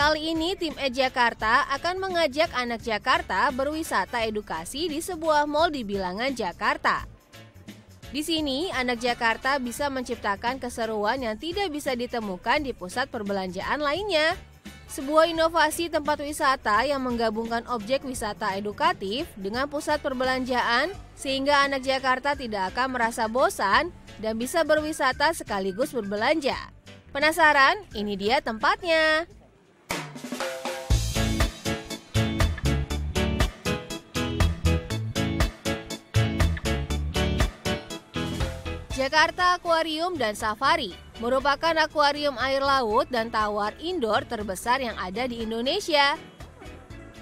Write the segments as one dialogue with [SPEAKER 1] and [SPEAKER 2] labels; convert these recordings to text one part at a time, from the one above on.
[SPEAKER 1] Kali ini tim Jakarta akan mengajak anak Jakarta berwisata edukasi di sebuah mal di bilangan Jakarta. Di sini, anak Jakarta bisa menciptakan keseruan yang tidak bisa ditemukan di pusat perbelanjaan lainnya. Sebuah inovasi tempat wisata yang menggabungkan objek wisata edukatif dengan pusat perbelanjaan sehingga anak Jakarta tidak akan merasa bosan dan bisa berwisata sekaligus berbelanja. Penasaran? Ini dia tempatnya. Jakarta Aquarium dan Safari merupakan akuarium air laut dan tawar indoor terbesar yang ada di Indonesia.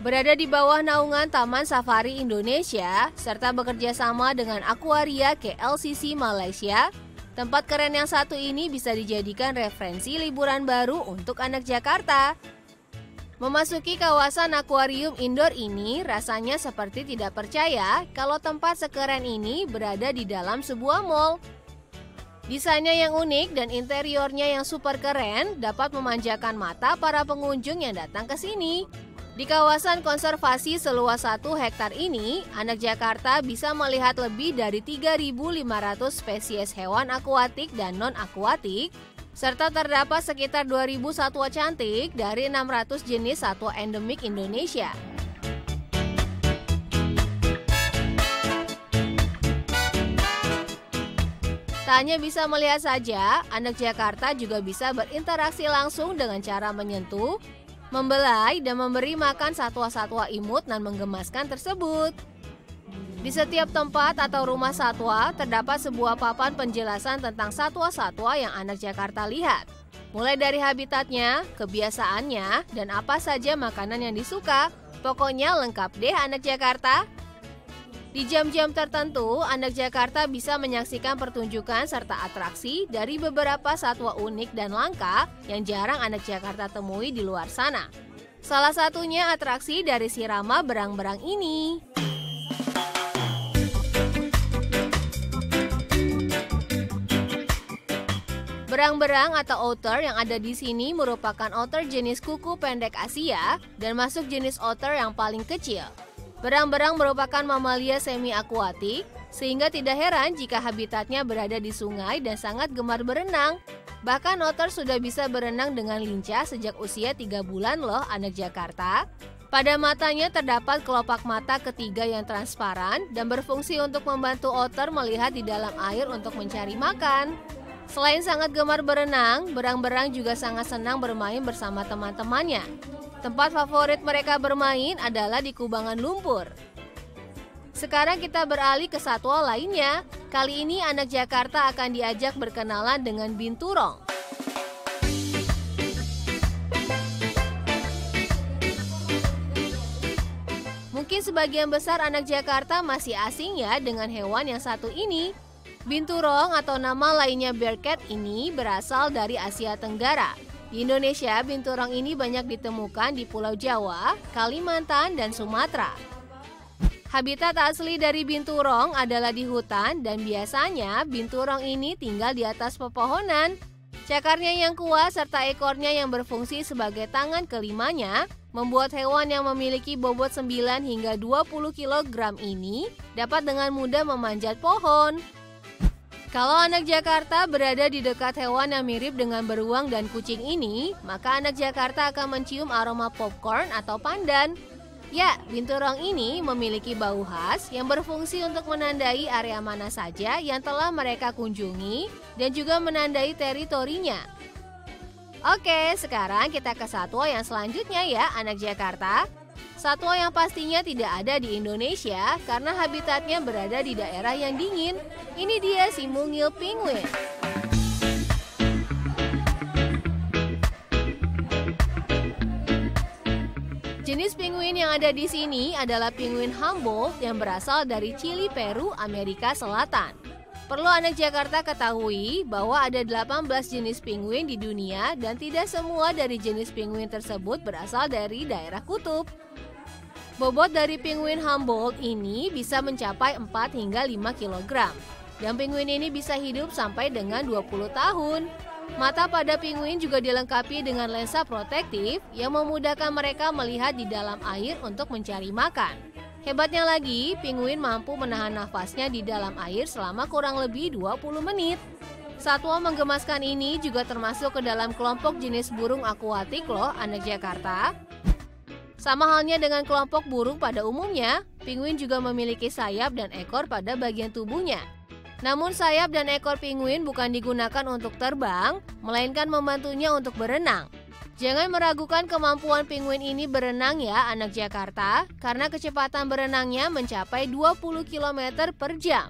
[SPEAKER 1] Berada di bawah naungan Taman Safari Indonesia, serta bekerja sama dengan Aquaria KLCC Malaysia, tempat keren yang satu ini bisa dijadikan referensi liburan baru untuk anak Jakarta. Memasuki kawasan akuarium indoor ini rasanya seperti tidak percaya kalau tempat sekeren ini berada di dalam sebuah mall. Desainnya yang unik dan interiornya yang super keren dapat memanjakan mata para pengunjung yang datang ke sini. Di kawasan konservasi seluas 1 hektar ini, anak Jakarta bisa melihat lebih dari 3.500 spesies hewan akuatik dan non-akuatik, serta terdapat sekitar 2.000 satwa cantik dari 600 jenis satwa endemik Indonesia. Tak hanya bisa melihat saja, anak Jakarta juga bisa berinteraksi langsung dengan cara menyentuh, membelai, dan memberi makan satwa-satwa imut dan menggemaskan tersebut. Di setiap tempat atau rumah satwa, terdapat sebuah papan penjelasan tentang satwa-satwa yang anak Jakarta lihat. Mulai dari habitatnya, kebiasaannya, dan apa saja makanan yang disuka. Pokoknya lengkap deh anak Jakarta. Di jam-jam tertentu, anak Jakarta bisa menyaksikan pertunjukan serta atraksi dari beberapa satwa unik dan langka yang jarang anak Jakarta temui di luar sana. Salah satunya atraksi dari si Rama berang-berang ini. Berang-berang atau otter yang ada di sini merupakan otter jenis kuku pendek Asia dan masuk jenis otter yang paling kecil. Berang-berang merupakan mamalia semi-akuatik, sehingga tidak heran jika habitatnya berada di sungai dan sangat gemar berenang. Bahkan otter sudah bisa berenang dengan lincah sejak usia 3 bulan loh anak Jakarta. Pada matanya terdapat kelopak mata ketiga yang transparan dan berfungsi untuk membantu otter melihat di dalam air untuk mencari makan. Selain sangat gemar berenang, berang-berang juga sangat senang bermain bersama teman-temannya. Tempat favorit mereka bermain adalah di kubangan lumpur. Sekarang kita beralih ke satwa lainnya. Kali ini anak Jakarta akan diajak berkenalan dengan binturong. Mungkin sebagian besar anak Jakarta masih asing ya dengan hewan yang satu ini. Binturong atau nama lainnya bearcat ini berasal dari Asia Tenggara. Di Indonesia, binturong ini banyak ditemukan di Pulau Jawa, Kalimantan, dan Sumatera. Habitat asli dari binturong adalah di hutan dan biasanya binturong ini tinggal di atas pepohonan. Cakarnya yang kuat serta ekornya yang berfungsi sebagai tangan kelimanya membuat hewan yang memiliki bobot 9 hingga 20 kg ini dapat dengan mudah memanjat pohon. Kalau anak Jakarta berada di dekat hewan yang mirip dengan beruang dan kucing ini, maka anak Jakarta akan mencium aroma popcorn atau pandan. Ya, binturong ini memiliki bau khas yang berfungsi untuk menandai area mana saja yang telah mereka kunjungi dan juga menandai teritorinya. Oke, sekarang kita ke satwa yang selanjutnya ya, anak Jakarta. Satwa yang pastinya tidak ada di Indonesia karena habitatnya berada di daerah yang dingin. Ini dia si mungil penguin. Jenis penguin yang ada di sini adalah penguin Humboldt yang berasal dari Chili, Peru, Amerika Selatan. Perlu anak Jakarta ketahui bahwa ada 18 jenis penguin di dunia dan tidak semua dari jenis penguin tersebut berasal dari daerah kutub. Bobot dari penguin Humboldt ini bisa mencapai 4 hingga 5 kg. Dan penguin ini bisa hidup sampai dengan 20 tahun. Mata pada penguin juga dilengkapi dengan lensa protektif yang memudahkan mereka melihat di dalam air untuk mencari makan. Hebatnya lagi, penguin mampu menahan nafasnya di dalam air selama kurang lebih 20 menit. Satwa menggemaskan ini juga termasuk ke dalam kelompok jenis burung akuatik loh, anak Jakarta. Sama halnya dengan kelompok burung pada umumnya, penguin juga memiliki sayap dan ekor pada bagian tubuhnya. Namun sayap dan ekor penguin bukan digunakan untuk terbang, melainkan membantunya untuk berenang. Jangan meragukan kemampuan penguin ini berenang ya anak Jakarta, karena kecepatan berenangnya mencapai 20 km per jam.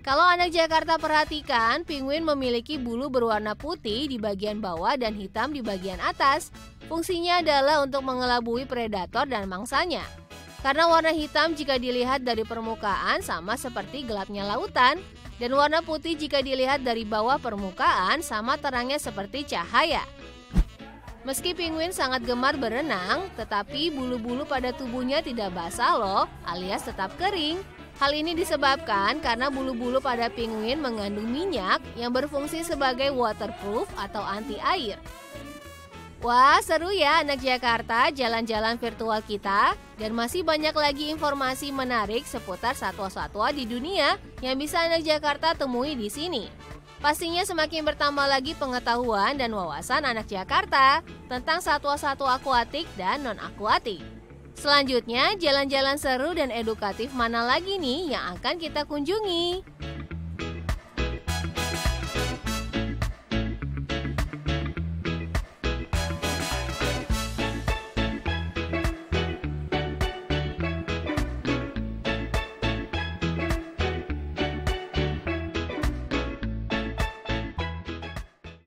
[SPEAKER 1] Kalau anak Jakarta perhatikan, penguin memiliki bulu berwarna putih di bagian bawah dan hitam di bagian atas. Fungsinya adalah untuk mengelabui predator dan mangsanya. Karena warna hitam jika dilihat dari permukaan sama seperti gelapnya lautan, dan warna putih jika dilihat dari bawah permukaan sama terangnya seperti cahaya. Meski penguin sangat gemar berenang, tetapi bulu-bulu pada tubuhnya tidak basah loh, alias tetap kering. Hal ini disebabkan karena bulu-bulu pada penguin mengandung minyak yang berfungsi sebagai waterproof atau anti air. Wah, seru ya anak Jakarta jalan-jalan virtual kita, dan masih banyak lagi informasi menarik seputar satwa-satwa di dunia yang bisa anak Jakarta temui di sini. Pastinya semakin bertambah lagi pengetahuan dan wawasan anak Jakarta tentang satwa-satwa akuatik dan non-akuatik. Selanjutnya, jalan-jalan seru dan edukatif mana lagi nih yang akan kita kunjungi?